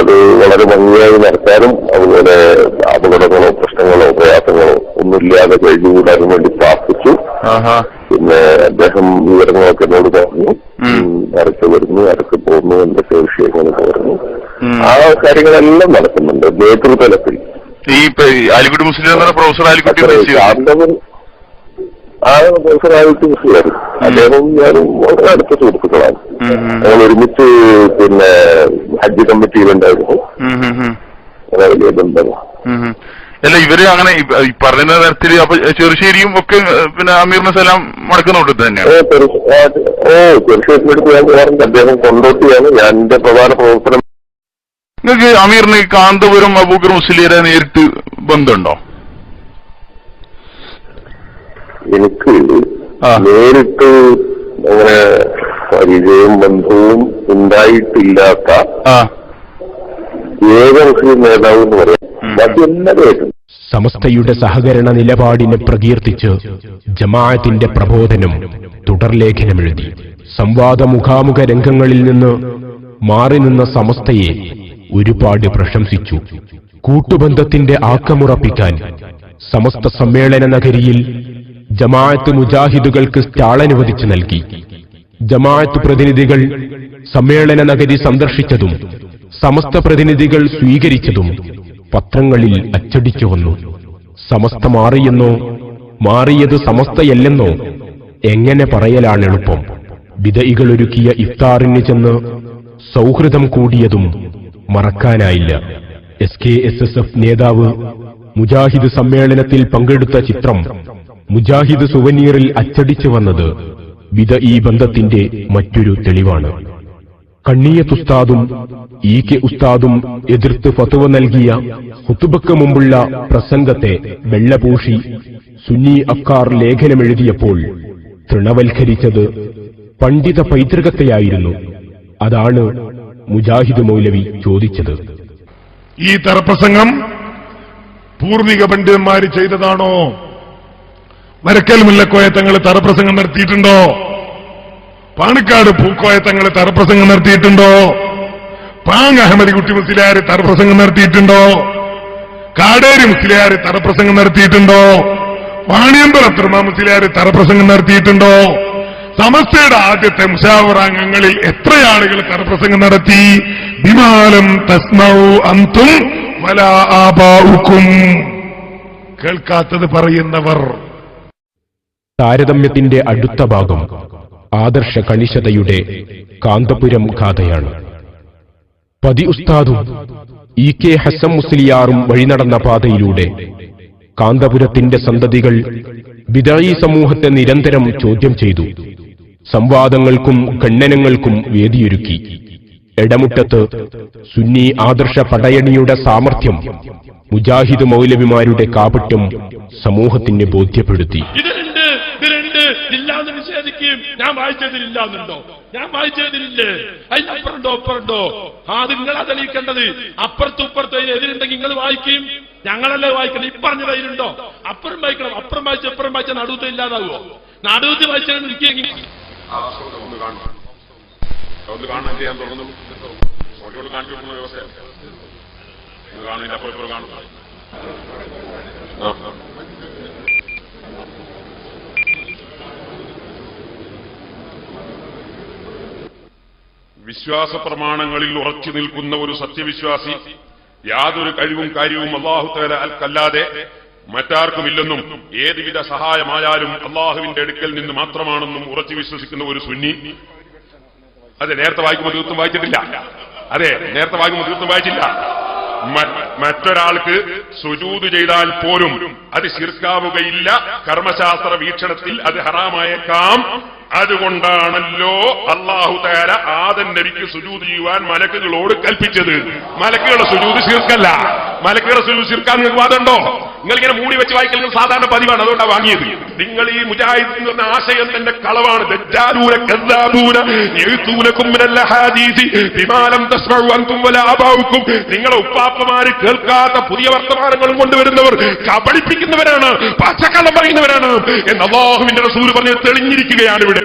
അത് വളരെ ഭംഗിയായി നടത്താനും അതുപോലെ അപകടങ്ങളോ പ്രശ്നങ്ങളോ പ്രയാസങ്ങളോ ഒന്നുമില്ലാതെ കഴിഞ്ഞുകൂടാനും വേണ്ടി പ്രാർത്ഥിച്ചു. പിന്നെ അദ്ദേഹം വിവരങ്ങളൊക്കെ എന്നോട് പറഞ്ഞു, ആരൊക്കെ വരുന്നു, ആരൊക്കെ പോകുന്നു, എന്തൊക്കെ വിഷയങ്ങളൊക്കെ വരുന്നു, ആ കാര്യങ്ങളെല്ലാം നടക്കുന്നുണ്ട് നേതൃതലത്തിൽ. ഈ ആലിക്കുട്ടി മുസ്ലിം പ്രൊഫസർ ആലിക്കുട്ടി പ്രൊഫസർ ആലിക്കുട്ടി മുസ്ലിം അദ്ദേഹവും ഞാനും വളരെ അടുത്ത സുഹൃത്തുക്കളാണ്. ഞങ്ങൾ ഒരുമിച്ച് പിന്നെ ഹജ്ജ് കമ്മിറ്റിയിലുണ്ടായിരുന്നു. വലിയ ബന്ധമാണ്. അല്ല, ഇവര് അങ്ങനെ പറയുന്ന തരത്തിൽ അപ്പൊ ചെറുശ്ശേരിയും ഒക്കെ പിന്നെ അമീറിനെ സലാം മടക്കുന്നുണ്ട് തന്നെയാണ്. ചെറുശ്ശേരി എടുത്ത് ഞാൻ പോകാറുണ്ട്. അദ്ദേഹം കൊണ്ടോട്ടിയാണ്. ഞാൻ എന്റെ പ്രധാന പ്രവർത്തനം. നിങ്ങൾക്ക് അമീറിന് കാന്തപുരം അബൂബക്കർ മുസ്ലിയാരെ നേരിട്ട് ബന്ധമുണ്ടോ? എനിക്ക് നേരിട്ട് അങ്ങനെ പരിചയവും ബന്ധവും ഉണ്ടായിട്ടില്ലാത്ത ഏക മുസ്ലിം നേതാവ് എന്ന് പറയാം. ബാക്കി എല്ലാവരും സമസ്തയുടെ സഹകരണ നിലപാടിനെ പ്രകീർത്തിച്ച് ജമാഅത്തിന്റെ പ്രബോധനം തുടർലേഖനമെഴുതി. സംവാദ മുഖാമുഖ രംഗങ്ങളിൽ നിന്ന് മാറി നിന്ന സമസ്തയെ ഒരുപാട് പ്രശംസിച്ചു. കൂട്ടുബന്ധത്തിന്റെ ആക്കമുറപ്പിക്കാൻ സമസ്ത സമ്മേളന നഗരിയിൽ ജമാഅത്ത് മുജാഹിദുകൾക്ക് സ്റ്റാൾ അനുവദിച്ചു നൽകി. ജമാഅത്ത് പ്രതിനിധികൾ സമ്മേളന നഗരി സന്ദർശിച്ചതും സമസ്ത പ്രതിനിധികൾ സ്വീകരിച്ചതും പത്രങ്ങളിൽ അച്ചടിച്ചു വന്നു. സമസ്ത മാറിയെന്നോ മാറിയത് സമസ്തയല്ലെന്നോ എങ്ങനെ പറയലാണ് എളുപ്പം. ബിദഈകൾ ഒരുക്കിയ ഇഫ്താറിന് ചെന്ന് സൗഹൃദം കൂടിയതും മറക്കാനായില്ല. SKSSF നേതാവ് മുജാഹിദ് സമ്മേളനത്തിൽ പങ്കെടുത്ത ചിത്രം മുജാഹിദ് സുവനീറിൽ അച്ചടിച്ചു വന്നത് ബിദഈ ബന്ധത്തിന്റെ മറ്റൊരു തെളിവാണ്. കണ്ണിയത്തുസ്താദും EK ഉസ്താദും എതിർത്ത് ഫത്വ നൽകിയ ഖുതുബക്ക് മുമ്പുള്ള പ്രസംഗത്തെ വെള്ളപൂശി സുന്നി അഫ്കാർ ലേഖനമെഴുതിയപ്പോൾ തൃണവൽക്കരിച്ചത് പണ്ഡിത പൈതൃകത്തെയായിരുന്നു. അതാണ് മുജാഹിദ് മൗലവി ചോദിച്ചത്. ഈ തറപ്രസംഗം പൂർവിക പണ്ഡിതന്മാര് ചെയ്തതാണോ? മരക്കൽ മുല്ലക്കോയ തങ്ങൾ തറപ്രസംഗം നടത്തിയിട്ടുണ്ടോ? പാണക്കാട് പൂക്കോയ തങ്ങൾ തറപ്രസംഗം നടത്തിയിട്ടുണ്ടോ? പാങ് അഹമ്മദ് കുട്ടി മുസ്ലിയാർ തറപ്രസംഗം നടത്തിയിട്ടുണ്ടോ? കാടേരി മുസ്ലിയാർ തറപ്രസംഗം നടത്തിയിട്ടുണ്ടോ? വാണിയമ്പല അബ്ദുറഹ്മാൻ മുസ്ലിയാർ തറപ്രസംഗം നടത്തിയിട്ടുണ്ടോ? സമസ്തയുടെ ആദ്യത്തെ മുശാവറാംഗങ്ങളിൽ എത്ര ആളുകൾ തറപ്രസംഗം നടത്തി? ബിമാലം തസ്മൗ അന്തും വലാ ആബാഉക്കും. കേൾക്കാത്തത് പറയുന്നവർ. താരതമ്യത്തിന്റെ അടുത്ത ഭാഗം ആദർശ കണിശതയുടെ കാന്തപുരം ഗാഥയാണ്. പതി ഉസ്താദും EK ഹസൻ മുസ്ലിയാറും വഴിനടന്ന പാതയിലൂടെ കാന്തപുരത്തിന്റെ സന്തതികൾ ബിദഈ സമൂഹത്തെ നിരന്തരം ചോദ്യം ചെയ്തു. സംവാദങ്ങൾക്കും ഖണ്ഡനങ്ങൾക്കും വേദിയൊരുക്കി. എടമുട്ടത്ത് സുന്നി ആദർശ പടയണിയുടെ സാമർഥ്യം മുജാഹിദ് മൗലവിമാരുടെ കാപട്യം സമൂഹത്തിന് ബോധ്യപ്പെടുത്തി. ഇല്ലാന്ന് നിഷേധിക്കും. ഞാൻ വായിച്ചതിലില്ലാന്നുണ്ടോ? ഞാൻ വായിച്ചതിലില്ലേ? അതിനപ്പുറണ്ടോ അപ്പുറണ്ടോ? അത് നിങ്ങളാ തെളിയിക്കേണ്ടത്. അപ്പുറത്തും ഇപ്പുറത്തും അതിന് എതിരുണ്ടെങ്കിൽ നിങ്ങൾ വായിക്കും. ഞങ്ങളല്ലേ വായിക്കണം. ഇപ്പറഞ്ഞ കയ്യിലുണ്ടോ? അപ്പുറം വായിക്കണം. അപ്പുറം വായിച്ച് എപ്പുറം വായിച്ച നടുവത്ത് ഇല്ലാതാവോ? നടുവത്ത് വായിച്ചാൽ ഇരിക്കുകയെങ്കിൽ വിശ്വാസ പ്രമാണങ്ങളിൽ ഉറച്ചു നിൽക്കുന്ന ഒരു സത്യവിശ്വാസി യാതൊരു കഴിവും കാര്യവും അല്ലാഹു തആല അല്ലാതെ മറ്റാർക്കുമില്ലെന്നും ഏതുവിധ സഹായമായാലും അള്ളാഹുവിന്റെ അടുക്കൽ നിന്ന് മാത്രമാണെന്നും ഉറച്ചു വിശ്വസിക്കുന്ന ഒരു സുന്നി. അതെ, നേരത്തെ വായിക്കുമ്പോൾ തീർത്തും വായിച്ചിട്ടില്ല. അതെ, നേരത്തെ വായിക്കുമ്പോൾ തീർത്തും വായിച്ചില്ല. മറ്റൊരാൾക്ക് സുജൂദ് ചെയ്താൽ പോലും അത് ശിർക്കാവുകയില്ല. കർമ്മശാസ്ത്ര വീക്ഷണത്തിൽ അത് ഹറാമായേക്കാം. അതുകൊണ്ടാണല്ലോ അല്ലാഹു തആല ആദം നബിക്ക് സുജൂദ് ചെയ്യുവാൻ മലക്കുകളോട് കൽപ്പിച്ചത്. മലക്കുകളുടെ സുജൂദ് ശിർക്കല്ല. മലക്കുകളുടെ സുജൂദ് ശിർക്കാൻ നിങ്ങൾക്ക് വാദമുണ്ടോ? നിങ്ങളിങ്ങനെ മൂടി വെച്ച് വായിക്കൽ സാധാരണ പതിവാണ്. അതുകൊണ്ടാണ് വാങ്ങിയത്. നിങ്ങൾ ഈ മുജാഹിദ് എന്ന ആശയം തന്നെ കളവാണ്. ദജ്ജാലൂന കദ്ദാബൂന യഅ്തൂനകും മിനൽ ഹദീസ് ബിമാ ലം തസ്മഉ അൻതും വലാ ആബാഉക്കും. നിങ്ങളെ ഉപ്പാപ്പമാര് കേൾക്കാത്ത പുതിയ വർത്തമാനങ്ങളും കൊണ്ടുവരുന്നവർ കബളിപ്പിക്കുന്നവരാണ്, പച്ചക്കള്ളം പറയുന്നവരാണ് എന്ന് അല്ലാഹുവിന്റെ റസൂൽ പറഞ്ഞ് തെളിഞ്ഞിരിക്കുകയാണ്. ഇവിടെ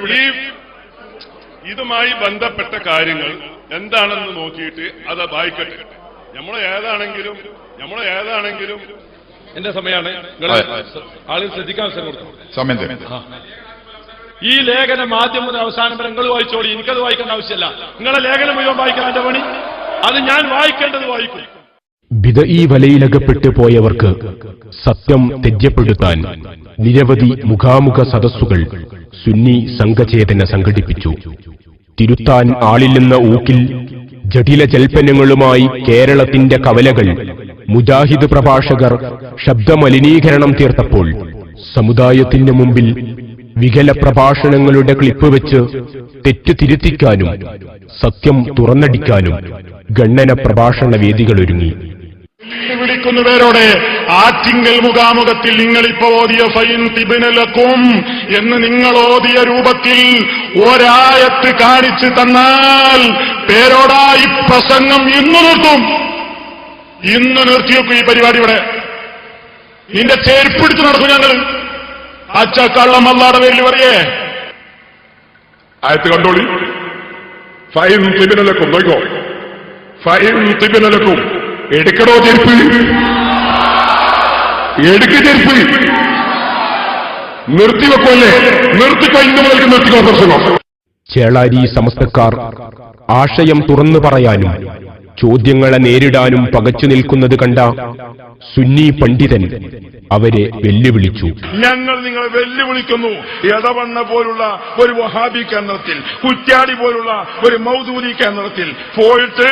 ഇതുമായി ബന്ധപ്പെട്ട കാര്യങ്ങൾ എന്താണെന്ന് നോക്കിയിട്ട് അത് വായിക്കട്ടെ. നമ്മളെ ഏതാണെങ്കിലും എന്റെ സമയമാണ്. ആളുകൾ ശ്രദ്ധിക്കാൻ അവസരം കൊടുത്തു. സമയം തരും. ഈ ലേഖനം ആദ്യം മുതൽ അവസാനം വരെ നിങ്ങൾ വായിച്ചോളി. എനിക്കത് വായിക്കേണ്ട ആവശ്യമില്ല. നിങ്ങളെ ലേഖനം മുഴുവൻ വായിക്കാൻ എന്റെ പണി. അത് ഞാൻ വായിക്കേണ്ടത് വായിക്കും. ബിദഈ വലയിലകപ്പെട്ടു പോയവർക്ക് സത്യം തെര്യപ്പെടുത്താൻ നിരവധി മുഖാമുഖ സദസ്സുകൾ സുന്നി സംഘചേതന സംഘടിപ്പിച്ചു. തിരുത്താൻ ആളില്ലെന്ന ഊക്കിൽ ജടില ജൽപ്പനങ്ങളുമായി കേരളത്തിന്റെ കവലകൾ മുജാഹിദ് പ്രഭാഷകർ ശബ്ദമലിനീകരണം തീർത്തപ്പോൾ സമുദായത്തിന് മുമ്പിൽ വികല പ്രഭാഷണങ്ങളുടെ ക്ലിപ്പ് വെച്ച് തെറ്റ് തിരുത്തിക്കാനും സത്യം തുറന്നടിക്കാനും ഗണ്ണന പ്രഭാഷണ വേദികളൊരുങ്ങി. വിളിക്കുന്നവരോട് ആറ്റിങ്കൽ മുഖാമുഖത്തിൽ നിങ്ങളിപ്പോ ഓതിയ ഫൈൻ തിബിനലക്കും എന്ന് നിങ്ങൾ ഓതിയ രൂപത്തിൽ ഒരായത്ത് കാണിച്ചു തന്നാൽ പേരോടായി പ്രസംഗം ഇന്ന് നിർത്തും. ഇന്ന് നിർത്തിവെക്കും ഈ പരിപാടി. ഇവിടെ നിന്റെ ചേർപ്പിടിച്ച് നടക്കും ഞങ്ങൾ. അച്ചക്കള്ളം അല്ലാടെ പേരിൽ പറയേ ആയത്ത് കണ്ടോളി. ഫൈൻ തിബിനലക്കും നോക്കോ. ഫൈൻ തിബിനലക്കും എടുക്കണോ ചെരുപ്പ്? എടുക്ക് ചെരുപ്പ്. നിർത്തിവെക്കല്ലേ? നിർത്തിക്കോ. ഇന്ന് മുതൽക്ക് നിർത്തിക്കോ പ്രസംഗം. ചേളാരി സമസ്തക്കാർ ആശയം തുറന്നു പറയാനും ചോദ്യങ്ങളെ നേരിടാനും പകച്ചു നിൽക്കുന്നത് കണ്ട സുന്നി പണ്ഡിതൻ അവരെ വെല്ലുവിളിച്ചു. ഞങ്ങൾ നിങ്ങളെ വെല്ലുവിളിക്കുന്നു. എടവണ്ണ പോലുള്ള ഒരു വഹാബി കേന്ദ്രത്തിൽ, കുറ്റ്യാടി പോലുള്ള ഒരു മൗദൂദി കേന്ദ്രത്തിൽ പോയിട്ട്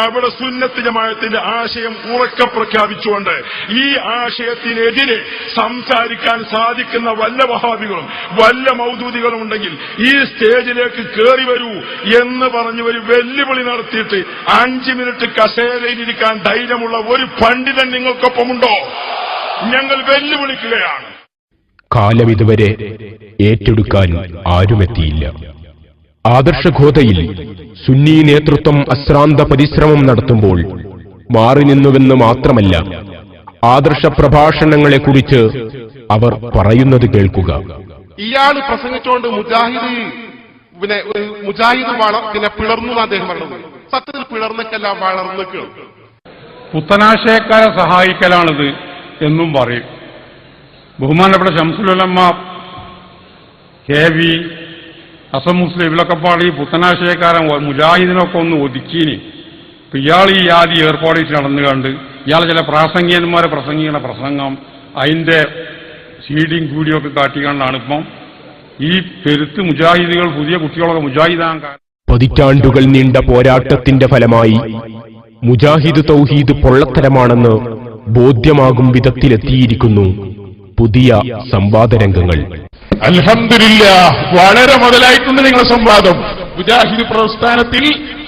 അവിടെ സുന്നത്ത് ജമാഅത്തിന്റെ ആശയം ഉറക്കെ പ്രഖ്യാപിച്ചുകൊണ്ട് ഈ ആശയത്തിനെതിരെ സംസാരിക്കാൻ സാധിക്കുന്ന വല്ല വഹാബികളും വല്ല മൗദൂദികളും ഉണ്ടെങ്കിൽ ഈ സ്റ്റേജിലേക്ക് കയറി വരൂ എന്ന് പറഞ്ഞ് ഒരു വെല്ലുവിളി നടത്തിയിട്ട് 5 മിനിറ്റ് കസേരയിലിരിക്കാൻ ധൈര്യമുള്ള ഒരു പണ്ഡിതൻ നിങ്ങൾക്കൊപ്പമുണ്ടോ? ഞങ്ങൾ വെല്ലുവിളിക്കുകയാണ്. കാലമിതുവരെ ഏറ്റെടുക്കാൻ ആരുമെത്തിയില്ല. ആദർശഘോതയിൽ സുന്നി നേതൃത്വം അശ്രാന്ത പരിശ്രമം നടത്തുമ്പോൾ മാറി നിന്നുവെന്ന് മാത്രമല്ല, ആദർശ പ്രഭാഷണങ്ങളെക്കുറിച്ച് അവർ പറയുന്നത് കേൾക്കുക. ഇയാൾ പ്രസംഗിച്ചുകൊണ്ട് മുജാഹിദ് പിന്നെ പിളർന്നു അദ്ദേഹം പറഞ്ഞത്. സത്യത്തിൽ പിളർന്നിട്ടല്ല, വളർന്നിട്ട് പുത്തനാശയക്കാരെ സഹായിക്കലാണിത് എന്നും പറയും. ബഹുമാനപ്പെട്ട ശംസുൽ ഉലമ KV ഹസൻ മുസ്ലിം ഇവരൊക്കെ പാടി പുത്തനാശയക്കാരൻ മുജാഹിദിനൊക്കെ ഒന്ന് ഒതുക്കീനി. ഇയാൾ ഈ ആദ്യ ഏർപ്പാടിച്ച് നടന്നു കണ്ട് ഇയാൾ ചില പ്രാസംഗികന്മാരെ പ്രസംഗിക്കുന്ന പ്രസംഗം അതിന്റെ സീഡിയും കൂടിയൊക്കെ കാട്ടിക്കാണ്ടാണ് ഇപ്പം ഈ പെരുത്ത് മുജാഹിദുകൾ പുതിയ കുട്ടികളൊക്കെ മുജാഹിദാൻ. പതിറ്റാണ്ടുകൾ നീണ്ട പോരാട്ടത്തിന്റെ ഫലമായി മുജാഹിദ് തൗഹീദ് പൊള്ളത്തരമാണെന്ന് ബോധ്യമാകും വിധത്തിലെത്തിയിരിക്കുന്നു പുതിയ സംവാദരംഗങ്ങൾ. അൽഹംദുലില്ലാഹ്, വളരെ മുതലായിട്ടുണ്ട് നിങ്ങളുടെ സംവാദം. മുജാഹിദ് പ്രസ്ഥാനത്തിൽ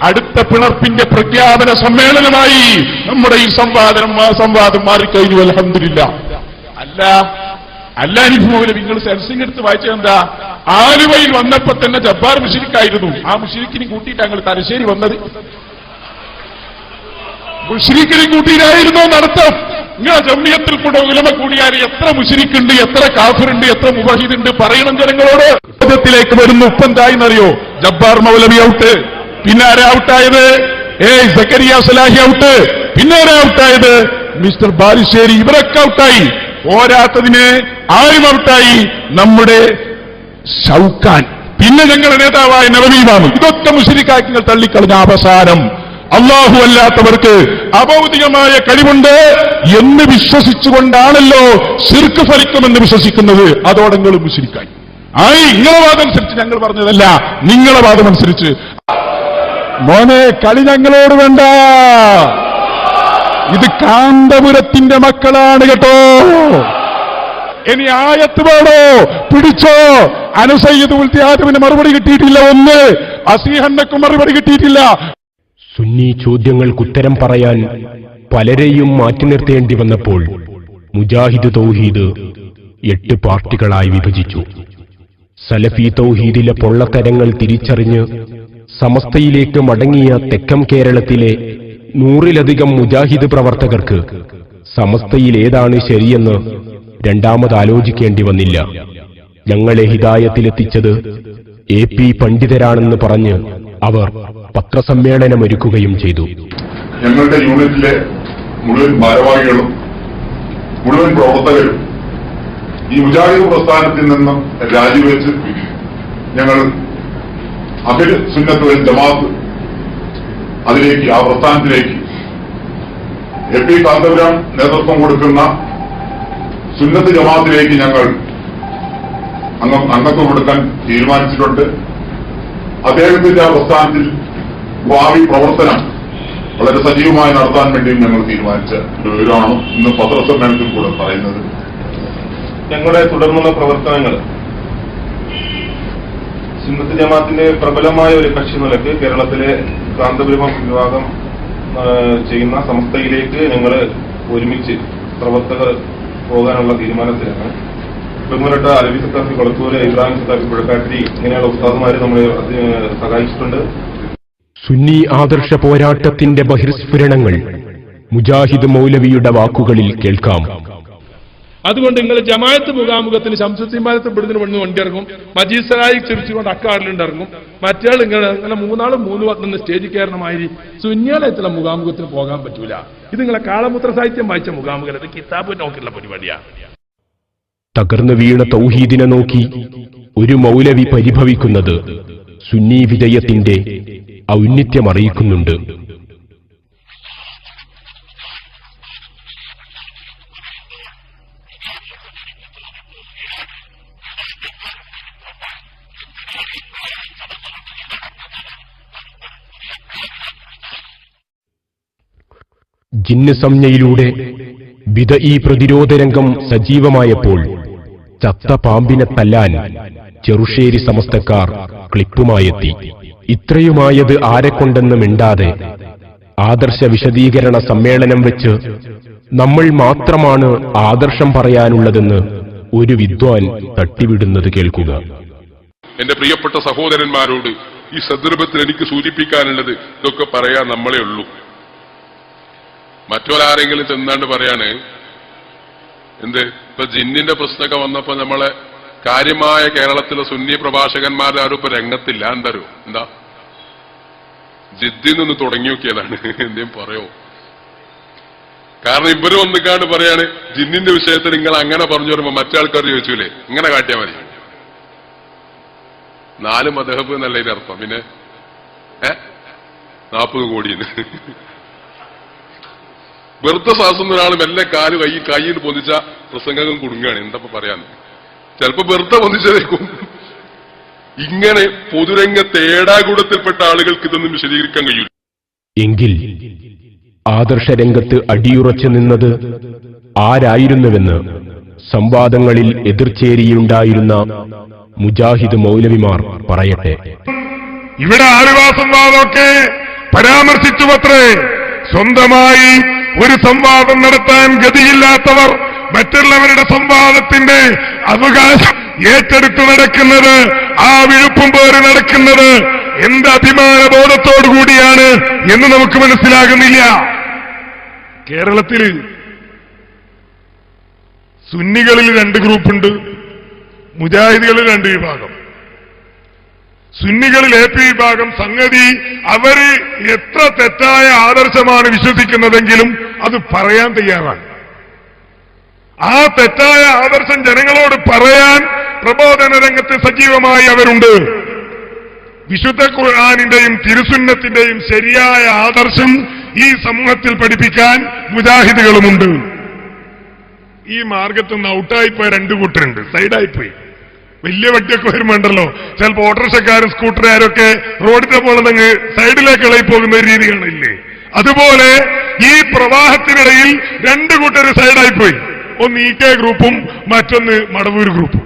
അടുത്ത പിളർപ്പിന്റെ പ്രഖ്യാപന സമ്മേളനമായി നമ്മുടെ ഈ സംവാദം മാറിക്കഴിഞ്ഞു. അൽഹംദുലില്ലാഹ്. അല്ല അനുഭവം നിങ്ങൾ സെൻസിംഗ് എടുത്ത് വായിച്ചതെന്താ? ആലുവയിൽ വന്നപ്പോ തന്നെ ജബ്ബാർ മുശ്രിക്കായിരുന്നു. ആ മുശ്രിക്കിനെ കൂട്ടിയിട്ട് ഞങ്ങൾ തലശ്ശേരി വന്നത്. മുശ്രിക്കിനെ കൂട്ടിയിട്ടായിരുന്നോ നടത്തം? നിങ്ങൾ ജമിയത്തിൽ കൂടെ ഉലമ കൂടിയാൽ എത്ര മുശ്രിക്കുണ്ട്, എത്ര കാഫിറുണ്ട്, എത്ര മുവഹിദുണ്ട് പറയണം ജനങ്ങളോട്. ത്തിലേക്ക് വരുന്ന ഉപ്പെന്തായെന്നറിയോ? ജബ്ബാർ മൗലവി ഔട്ട്. പിന്നെ ആരാ ഔട്ടായത്? സക്കരിയ സലാഹി ഔട്ട്. പിന്നെ ആരാ ഔട്ടായത്? മിസ്റ്റർ ബാലുശ്ശേരി. ഇവരൊക്കെ ഔട്ടായി. പോരാത്തതിന് ആരും ഔട്ടായി? നമ്മുടെ ഷൗക്കാൻ. പിന്നെ ഞങ്ങളുടെ നേതാവായ നബവി ഇമാം. ഇതൊക്കെ മുശ്രിക്കാക്കി നിങ്ങൾ തള്ളിക്കളഞ്ഞ അവസാനം അല്ലാഹു അല്ലാത്തവർക്ക് അഭൗതികമായ കഴിവുണ്ട് എന്ന് വിശ്വസിച്ചുകൊണ്ടാണല്ലോ ശിർക്ക് ഫലിക്കുമെന്ന് വിശ്വസിക്കുന്നത്. അതോടെ നിങ്ങൾ മുശ്രിക്കായി. നിങ്ങളെ വാദമനുസരിച്ച് ഞങ്ങൾ പറഞ്ഞതല്ല, നിങ്ങളെ വാദമനുസരിച്ച്. മോനെ, കളി ഞങ്ങളോട് വേണ്ട. ഇത് കാന്തപുരത്തിന്റെ മക്കളാണ് കേട്ടോ. ഇനി ആയത്ത് വേണോ? പിടിച്ചോ. അനസയ്യിദ് ഉൽത്തിയാദവിന് മറുപടി കിട്ടിയിട്ടില്ല. ഒന്ന് അസീഹന്നക്കും മറുപടി കിട്ടിയിട്ടില്ല. സുന്നി ചോദ്യങ്ങൾക്കുത്തരം പറയാൻ പലരെയും മാറ്റി നിർത്തേണ്ടി വന്നപ്പോൾ മുജാഹിദ് തൗഹീദ് 8 പാർട്ടികളായി വിഭജിച്ചു. സലഫി തൗഹീദിലെ പൊള്ളത്തരങ്ങൾ തിരിച്ചറിഞ്ഞ് സമസ്തയിലേക്ക് മടങ്ങിയ തെക്കം കേരളത്തിലെ 100-ലധികം മുജാഹിദ് പ്രവർത്തകർക്ക് സമസ്തയിൽ ഏതാണ് ശരിയെന്ന് രണ്ടാമതാലോചിക്കേണ്ടി വന്നില്ല. ഞങ്ങളെ ഹിദായത്തിലെത്തിച്ചത് AP പണ്ഡിതരാണെന്ന് പറഞ്ഞ് അവർ പത്രസമ്മേളനമൊരുക്കുകയും ചെയ്തു. ഞങ്ങളുടെ യൂണിറ്റിലെ മുഴുവൻ ഭാരവാഹികളും മുഴുവൻ പ്രവർത്തകരും ഈ മുജാഹിദ് പ്രസ്ഥാനത്തിൽ നിന്നും രാജിവെച്ച് ഞങ്ങൾ അഖിൽ സുന്നത്ത് വൽ ജമാഅത്ത് അതിലേക്ക്, ആ പ്രസ്ഥാനത്തിലേക്ക് എ പി കാന്തപുരം നേതൃത്വം കൊടുക്കുന്ന സുന്നത്ത് ജമാഅത്തിലേക്ക് ഞങ്ങൾ അംഗത്വം കൊടുക്കാൻ തീരുമാനിച്ചിട്ടുണ്ട്. അദ്ദേഹത്തിന്റെ ആ പ്രസ്ഥാനത്തിൽ ഭാവി പ്രവർത്തനം വളരെ സജീവമായി നടത്താൻ വേണ്ടിയും ഞങ്ങൾ തീരുമാനിച്ച ഒരു വിവരമാണ് ഇന്ന് പത്രസമ്മേളനത്തിൽ കൂടെ പറയുന്നത്. ഞങ്ങളുടെ തുടർന്നുള്ള പ്രവർത്തനങ്ങൾ സുന്നത്ത് ജമാഅത്തിന്റെ പ്രബലമായ ഒരു കക്ഷി നിലയ്ക്ക് കേരളത്തിലെ കാന്തപുരം വിഭാഗം ചെയ്യുന്ന സംസ്ഥയിലേക്ക് ഞങ്ങൾ ഒരുമിച്ച് പ്രവർത്തകർ പോകാനുള്ള തീരുമാനത്തിലാണ്. ബഹുമാനപ്പെട്ട അലവി സത്താഫി കൊളത്തൂര്, ഇബ്രാഹിം സത്താഫി പുഴക്കാട്ടിരി ഇങ്ങനെയുള്ള ഉസ്താദുമാരെ നമ്മളെ സഹായിച്ചിട്ടുണ്ട്. സുന്നി ആദർശ പോരാട്ടത്തിന്റെ ബഹിർസ്ഫുരണങ്ങൾ മുജാഹിദ് മൗലവിയുടെ വാക്കുകളിൽ കേൾക്കാം. അതുകൊണ്ട് നിങ്ങൾ ജമാഅത്ത് മുഖാമുഖത്തിന് ശംസുദ്ദീൻമാരത്ത് ഇവിടുന്ന് വണ്ടി ഇറങ്ങും, മജീസറായി ചിരിച്ചുകൊണ്ട് അക്കാറിലുണ്ടിറങ്ങും. മറ്റേ ഇങ്ങനെ മൂന്നാളും 3 വട്ടം സ്റ്റേജിൽ കയറണമാതിരി സുന്യാലയത്തിലെ മുഖാമുഖത്തിന് പോകാൻ പറ്റൂല. ഇത് നിങ്ങളെ കാളമൂത്ര സാഹിത്യം വായിച്ച മുഖാമുഖം, ഇത് കിതാബ് നോക്കിയുള്ള പരിപാടിയാണ്. തകർന്നു വീണ തൗഹീദിനെ നോക്കി ഒരു മൗലവി പരിഭവിക്കുന്നത് സുന്നി വിജയത്തിന്റെ ഔന്നിത്യമറിയിക്കുന്നുണ്ട്. ജിന്ന് സംജ്ഞയിലൂടെ ബിദഈ പ്രതിരോധ രംഗം സജീവമായപ്പോൾ ചത്ത പാമ്പിനെ തല്ലാൻ ചെറുശ്ശേരി സമസ്തക്കാർ ക്ലിപ്പുമായെത്തി. ഇത്രയുമായത് ആരെക്കൊണ്ടെന്ന് മിണ്ടാതെ ആദർശ വിശദീകരണ സമ്മേളനം വെച്ച് നമ്മൾ മാത്രമാണ് ആദർശം പറയാനുള്ളതെന്ന് ഒരു വിദ്വാൻ തട്ടിവിടുന്നത് കേൾക്കുക. എന്റെ പ്രിയപ്പെട്ട സഹോദരന്മാരോട് ഈ സന്ദർഭത്തിൽ എനിക്ക് സൂചിപ്പിക്കാനുള്ളത് ഇതൊക്കെ പറയാൻ നമ്മളെ ഉള്ളൂ. മറ്റൊരാരെങ്കിലും ചെന്നാണ്ട് പറയാണ് എന്ത്, ഇപ്പൊ ജിന്നിന്റെ പ്രശ്നമൊക്കെ വന്നപ്പോ നമ്മളെ കാര്യമായ കേരളത്തിലെ സുന്നി പ്രഭാഷകന്മാരുടെ ആരും ഇപ്പൊ രംഗത്തില്ല. എന്തോ എന്താ ജിദ്ദിൽ നിന്ന് തുടങ്ങി നോക്കിയതാണ്. എന്തേലും പറയോ? കാരണം ഇവര് വന്നിക്കാണ്ട് പറയാണ് ജിന്നിന്റെ വിഷയത്തിൽ നിങ്ങൾ അങ്ങനെ പറഞ്ഞു വരുമ്പോ മറ്റേ ആൾക്കാർ ചോദിച്ചൂലേ ഇങ്ങനെ കാട്ടിയാൽ മതി. 4 മദ്ഹബ് എന്നല്ല ഇതിനർത്ഥം. പിന്നെ 40 കോടിന്ന് വെറുതെ ശ്വാസം ഒരാൾ മെല്ലെ കാല് കൈയിൽ പൊന്നിച്ച പ്രസംഗങ്ങൾ കുടുങ്ങുകയാണ്. എന്താ പറയാന്ന്, ചിലപ്പോ വെറുതെ പൊന്നിച്ചതേക്കും. ഇങ്ങനെ പൊതുരംഗത്ത് ഏടാകൂടത്തിൽപ്പെട്ട ആളുകൾക്ക് ഇതൊന്നും വിശദീകരിക്കാൻ കഴിയില്ല. എങ്കിൽ ആദർശരംഗത്ത് അടിയുറച്ചു നിന്നത് ആരായിരുന്നുവെന്ന് സംവാദങ്ങളിൽ എതിർചേരിയുണ്ടായിരുന്ന മുജാഹിദ് മൗലവിമാർ പറയട്ടെ. ഇവിടെ ആലുവാ സംവാദമൊക്കെ പരാമർശിച്ചുവത്രേ. സ്വന്തമായി ഒരു സംവാദം നടത്താൻ ഗതിയില്ലാത്തവർ മറ്റുള്ളവരുടെ സംവാദത്തിന്റെ അവകാശം ഏറ്റെടുത്ത് നടക്കുന്നത്, ആ വിഴുപ്പും പേര് നടക്കുന്നത് എന്ത് അഭിമാനബോധത്തോടുകൂടിയാണ് എന്ന് നമുക്ക് മനസ്സിലാകുന്നില്ല. കേരളത്തിൽ സുന്നികളിൽ 2 ഗ്രൂപ്പുണ്ട്, മുജാഹിദുകളിൽ 2 വിഭാഗം. സുന്നികളിൽ AP വിഭാഗം സംഗതി അവര് എത്ര തെറ്റായ ആദർശമാണ് വിശ്വസിക്കുന്നതെങ്കിലും അത് പറയാൻ തയ്യാറാണ്. ആ തെറ്റായ ആദർശം ജനങ്ങളോട് പറയാൻ പ്രബോധന രംഗത്ത് സജീവമായി അവരുണ്ട്. വിശുദ്ധ ഖുർആനിന്റെയും തിരുസുന്നത്തിന്റെയും ശരിയായ ആദർശം ഈ സമൂഹത്തിൽ പഠിപ്പിക്കാൻ മുജാഹിദുകളുമുണ്ട്. ഈ മാർഗത്തിൽ നിന്ന് ഔട്ടായിപ്പോയ 2 കൂട്ടരുണ്ട്, സൈഡായിപ്പോയി. വലിയ വട്ടിയൊക്കെ വരുമ്പോണ്ടല്ലോ ചിലപ്പോൾ ഓട്ടോറിക്ഷക്കാരും സ്കൂട്ടറുകാരൊക്കെ റോഡിന്റെ പോലെ സൈഡിലേക്ക് ഇളകി പോകുന്ന ഒരു രീതി കാണില്ലേ? അതുപോലെ ഈ പ്രവാഹത്തിനിടയിൽ 2 കൂട്ടർ സൈഡായിപ്പോയി. ഒന്ന് EK ഗ്രൂപ്പും മറ്റൊന്ന് മടവൂർ ഗ്രൂപ്പും.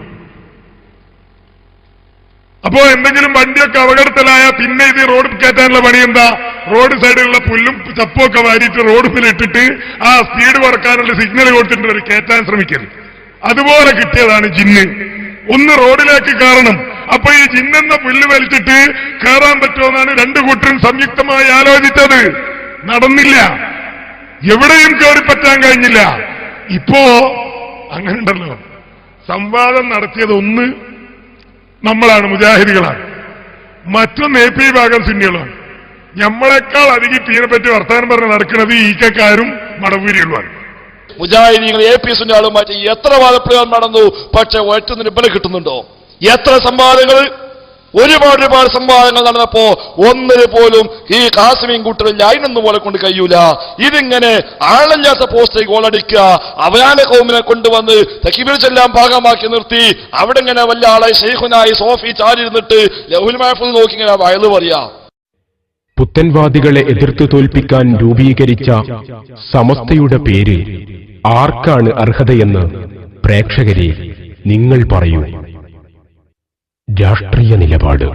അപ്പോ എന്തെങ്കിലും വണ്ടിയൊക്കെ അപകടത്തിലായ പിന്നെ ഇത് റോഡ് കയറ്റാനുള്ള പണി എന്താ? റോഡ് സൈഡിലുള്ള പുല്ലും ചപ്പുമൊക്കെ വാരിയിട്ട് റോഡിലിട്ടിട്ട് ആ സ്പീഡ് കുറക്കാനുള്ള സിഗ്നൽ കൊടുത്തിട്ട് ഒരു കയറ്റാൻ ശ്രമിക്കരുത്. അതുപോലെ കിട്ടിയതാണ് ജിന്ന്. ഒന്ന് റോഡിലേക്ക് കയറണം. അപ്പൊ ഈ ജിന്നെന്ന പുല്ല് വലിച്ചിട്ട് കയറാൻ പറ്റുമെന്നാണ് 2 കൂട്ടരും സംയുക്തമായി ആലോചിച്ചത്. നടന്നില്ല, എവിടെയും കയറിപ്പറ്റാൻ കഴിഞ്ഞില്ല. ഇപ്പോ അങ്ങനെ ഉണ്ടല്ലോ, സംവാദം നടത്തിയത് ഒന്ന് നമ്മളാണ്, മുജാഹിദികളാണ്. മറ്റൊന്ന് AP വിഭാഗം സുന്നികളാണ്. നമ്മളെക്കാൾ അധികം ഇതിനെപ്പറ്റി വർത്താനം പറഞ്ഞ് നടക്കുന്നത് ഈക്കക്കാരും മടവൂരികളുമാണ്. മുജാഹിദീങ്ങൾ APSന്റെ ആളുമായിട്ട് എത്ര വാദപ്രയോഗം നടന്നു, പക്ഷെ ഒറ്റൊന്നിന് ബലം കിട്ടുന്നുണ്ടോ? എത്ര സംവാദങ്ങൾ, ഒരുപാട് സംവാദങ്ങൾ നടന്നപ്പോ ഒന്നിന് പോലും ഈ കാസിമീൻ കൂട്ടറിൽ അതിനൊന്നും പോലെ കൊണ്ട് കഴിയൂല. ഇതിങ്ങനെ ആളില്ലാത്ത പോസ്റ്റിലേക്ക് ഗോളടിക്കുക, അവയാന കൗമിനെ കൊണ്ടുവന്ന് തക്ബീർ ചെല്ലാൻ ഭാഗമാക്കി നിർത്തി അവിടെ ഇങ്ങനെ വല്ല ആളെ ഷെയ്ഖുനായി സോഫി ചാരിരുന്നിട്ട് ലൗഹുൽ മഹ്ഫൂസ് നോക്കി ഇങ്ങനെ വയല് പറയാ. പുത്തൻവാദികളെ എതിർത്തു തോൽപ്പിക്കാൻ രൂപീകരിച്ച സമസ്തയുടെ പേര് ആർക്കാണ് അർഹതയെന്ന് പ്രേക്ഷകരെ നിങ്ങൾ പറയൂ. രാഷ്ട്രീയ നിലപാട്.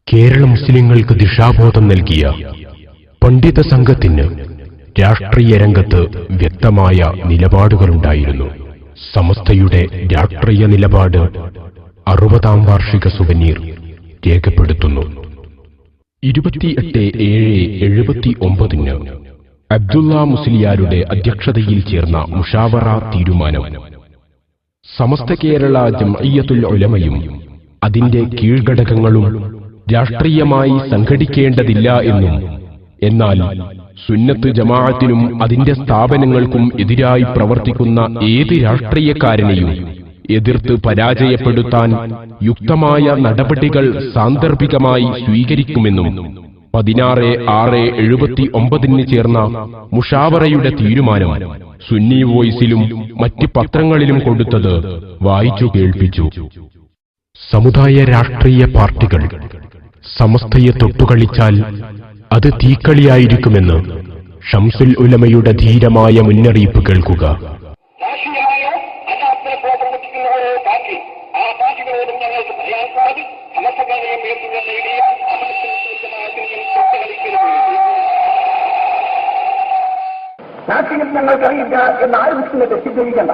കേരള മുസ്ലിങ്ങൾക്ക് ദിശാബോധം നൽകിയ പണ്ഡിത സംഘത്തിന് രാഷ്ട്രീയ രംഗത്ത് വ്യക്തമായ നിലപാടുകളുണ്ടായിരുന്നു. സമസ്തയുടെ രാഷ്ട്രീയ നിലപാട് 60ാം വാർഷിക സുവനീർ രേഖപ്പെടുത്തുന്നു. 28/7/79 അബ്ദുള്ള മുസ്ലിയാരുടെ അധ്യക്ഷതയിൽ ചേർന്ന മുഷാവറ തീരുമാനം സമസ്ത കേരള ജംഇയ്യത്തുൽ ഉലമയും അതിന്റെ കീഴ്ഘടകങ്ങളും രാഷ്ട്രീയമായി സംഘടിക്കേണ്ടതില്ല എന്നും, എന്നാൽ സുന്നത്ത് ജമാഅത്തിനും അതിന്റെ സ്ഥാപനങ്ങൾക്കും എതിരായി പ്രവർത്തിക്കുന്ന ഏത് രാഷ്ട്രീയക്കാരനെയും എതിർത്ത് പരാജയപ്പെടുത്താൻ യുക്തമായ നടപടികൾ സാന്ദർഭികമായി സ്വീകരിക്കുമെന്നും 16/6/79 ചേർന്ന മുഷാവറയുടെ തീരുമാനം സുന്നി വോയിസിലും മറ്റ് പത്രങ്ങളിലും കൊടുത്തത് വായിച്ചു കേൾപ്പിച്ചു. സമുദായ രാഷ്ട്രീയ പാർട്ടികൾ സമസ്തയെ തൊട്ടുകളിച്ചാൽ അത് തീക്കളിയായിരിക്കുമെന്ന് ഷംസുൽ ഉലമയുടെ ധീരമായ മുന്നറിയിപ്പ് കേൾക്കുക. രാഷ്ട്രീയം ഞങ്ങൾക്കറിയില്ല എന്ന് ആരും തെറ്റിദ്ധരിക്കണ്ട.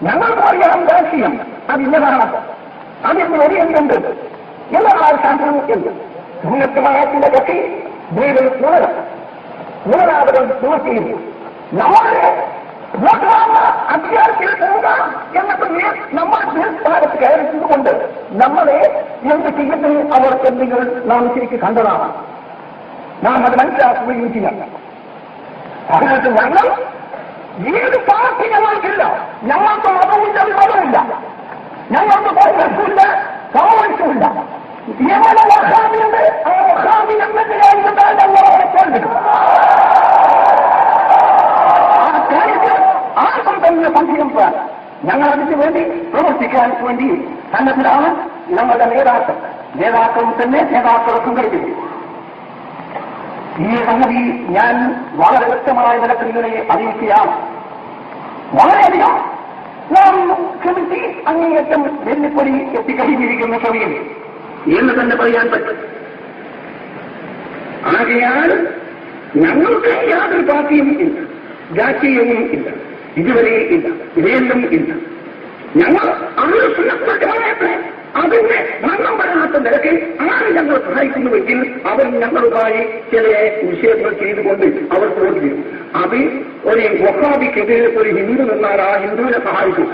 ഞങ്ങൾക്ക് അറിയാം രാഷ്ട്രീയം അതിന്നതാണ്, അതിന് വരികയുണ്ട് എന്നതാണ് ശാസ്ത്രം എന്ന്. സുന്നത്തുമായത്തിന്റെ കക്ഷി ദൈവം നൂറാവരും നോക്കിയിരുന്നു. നമ്മളെ അധികാരത്തിൽ പോകാം എന്നൊക്കെ നമ്മൾ ഭാരത്ത് കയറിച്ചതുകൊണ്ട് നമ്മളെ എന്ത് ചെയ്യുന്നു അവർക്ക് നിങ്ങൾ നാം ശരിക്ക് കണ്ടതാണ്. നാം അത് മനസ്സിലാക്കുകയും ചെയ്യാം. അതിനകത്ത് ഞങ്ങൾ ഏത് പാർട്ടി ഞങ്ങൾക്കില്ല, ഞങ്ങൾക്ക് മതമില്ല, മതമില്ല, ഞങ്ങൾക്ക് കോൺഗ്രസുമില്ല, കമ്മ്യൂണിസ്റ്റുമില്ല. എവിടെ വഹാബിയുണ്ട് ആ വഹാബി എന്നതിനായിട്ട് ഞങ്ങളെ കൊണ്ടിട്ടു. ആ കാര്യത്തിൽ ആർക്കും തന്നെ സംശയം പോകാൻ ഞങ്ങൾ അതിനു വേണ്ടി പ്രവർത്തിക്കാൻ വേണ്ടി സന്നദ്ധരാണ് ഞങ്ങളുടെ നേതാക്കളും തന്നെ നേതാക്കൾക്കും കഴിക്കുന്നു. ഈ സംഗതി ഞാൻ വളരെ വ്യക്തമായ നിലത്തിൽ ഇങ്ങനെ അറിയിക്കുകയാണ്. വളരെയധികം നാം ക്ഷമിച്ച് അങ്ങേയറ്റം വെല്ലുപ്പൊടി എത്തിക്കഴിഞ്ഞിരിക്കുന്ന സമയം എന്ന് തന്നെ പറയാൻ പറ്റും. ആകയാൽ ഞങ്ങൾക്ക് യാതൊരു പാർട്ടിയും ഇല്ല, രാഷ്ട്രീയവും ഇല്ല, ഇതുവരെ ഇല്ല, ഇവയെല്ലാം ഇല്ല. ഞങ്ങൾ ആലോചിക്കുന്നവരെ അതിന്റെ ഭരണം വരാത്ത നിരക്കിൽ ആര് ഞങ്ങൾ സഹായിക്കുന്നുവെങ്കിൽ അവർ ഞങ്ങളുമായി ചില നിഷേധങ്ങൾ ചെയ്തുകൊണ്ട് അവർ പ്രവർത്തിക്കും. അത് ഒരു വഹാബിക്കെതിരെ ഒരു ഹിന്ദു നിന്നാൽ ആ ഹിന്ദുവിനെ സഹായിക്കും.